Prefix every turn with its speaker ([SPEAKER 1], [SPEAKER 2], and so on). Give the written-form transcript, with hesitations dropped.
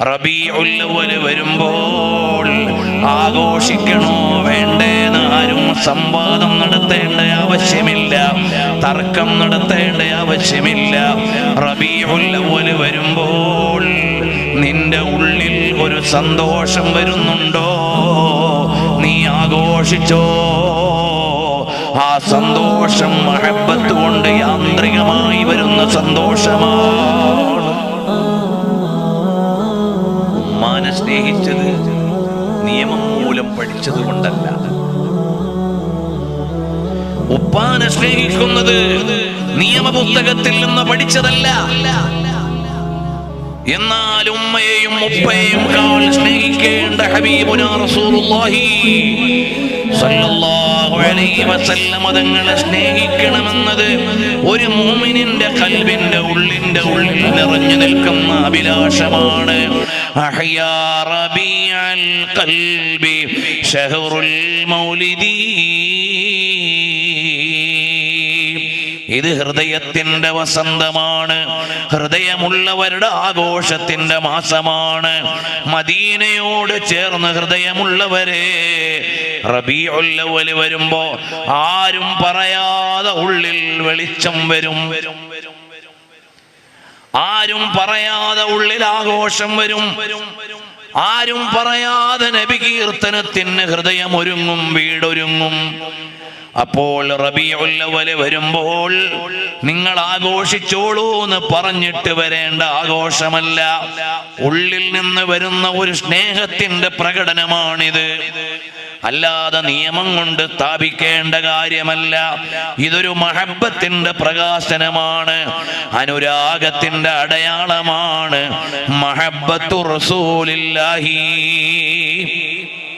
[SPEAKER 1] റബീഉൽ അവ്വൽ വരുമ്പോൾ ആഘോഷിക്കണോ വേണ്ടേന്ന് ആരും സംവാദം നടത്തേണ്ട ആവശ്യമില്ല, തർക്കം നടത്തേണ്ട ആവശ്യമില്ല. റബീഉൽ അവ്വൽ വരുമ്പോൾ നിന്റെ ഉള്ളിൽ ഒരു സന്തോഷം വരുന്നുണ്ടോ? നീ ആഘോഷിച്ചോ. ആ സന്തോഷം മഹബ്ബത്ത് കൊണ്ട് യാന്ത്രികമായി വരുന്ന സന്തോഷമാണ്. ഉമ്മാനെ സ്നേഹിച്ചത് നിയമം മൂലം പഠിച്ചത് കൊണ്ടല്ല. ഉപ്പാനെ സ്നേഹിക്കുന്നത് നിയമപുസ്തകത്തിൽ നിന്ന് പഠിച്ചതല്ല. എന്നാൽ ഉമ്മയെയും ഉപ്പയെയും കാൾ സ്നേഹിക്കേണ്ട ഹബീബുനാ റസൂലുള്ളാഹി സ്വല്ലല്ലാഹു അലൈഹി വസല്ലം തങ്ങളെ സ്നേഹിക്കണമെന്നത് ഒരു മുഅ്മിനിന്റെ ഖൽബിന്റെ ഉള്ളിൽ നിറഞ്ഞു നിൽക്കുന്ന അഭിലാഷമാണ്. അഹ്യാ റബീഅൽ ഖൽബി ശഹറുൽ മൗലിദി. ഇത് ഹൃദയത്തിന്റെ വസന്തമാണ്, ഹൃദയമുള്ളവരുടെ ആഘോഷത്തിന്റെ മാസമാണ്. മദീനയോട് ചേർന്ന് ഹൃദയമുള്ളവരെ റബീഉൽ അവ്വൽ വരുമ്പോ ആരും പറയാതെ ഉള്ളിൽ വെളിച്ചം വരും, ആരും പറയാതെ ഉള്ളിൽ ആഘോഷം വരും, ആരും പറയാതെ നബി കീർത്തനത്തിന് ഹൃദയം ഒരുങ്ങും, വീടൊരുങ്ങും. അപ്പോൾ റബീഉൽ അവ്വൽ വരുമ്പോൾ നിങ്ങൾ ആഘോഷിച്ചോളൂ എന്ന് പറഞ്ഞിട്ട് വരേണ്ട ആഘോഷമല്ല, ഉള്ളിൽ നിന്ന് വരുന്ന ഒരു സ്നേഹത്തിന്റെ പ്രകടനമാണിത്. അല്ലാതെ നിയമം കൊണ്ട് സ്ഥാപിക്കേണ്ട കാര്യമല്ല. ഇതൊരു മഹബ്ബത്തിന്റെ പ്രകാശനമാണ്, അനുരാഗത്തിന്റെ അടയാളമാണ്. മഹബ്ബത്തു റസൂലില്ലാഹി.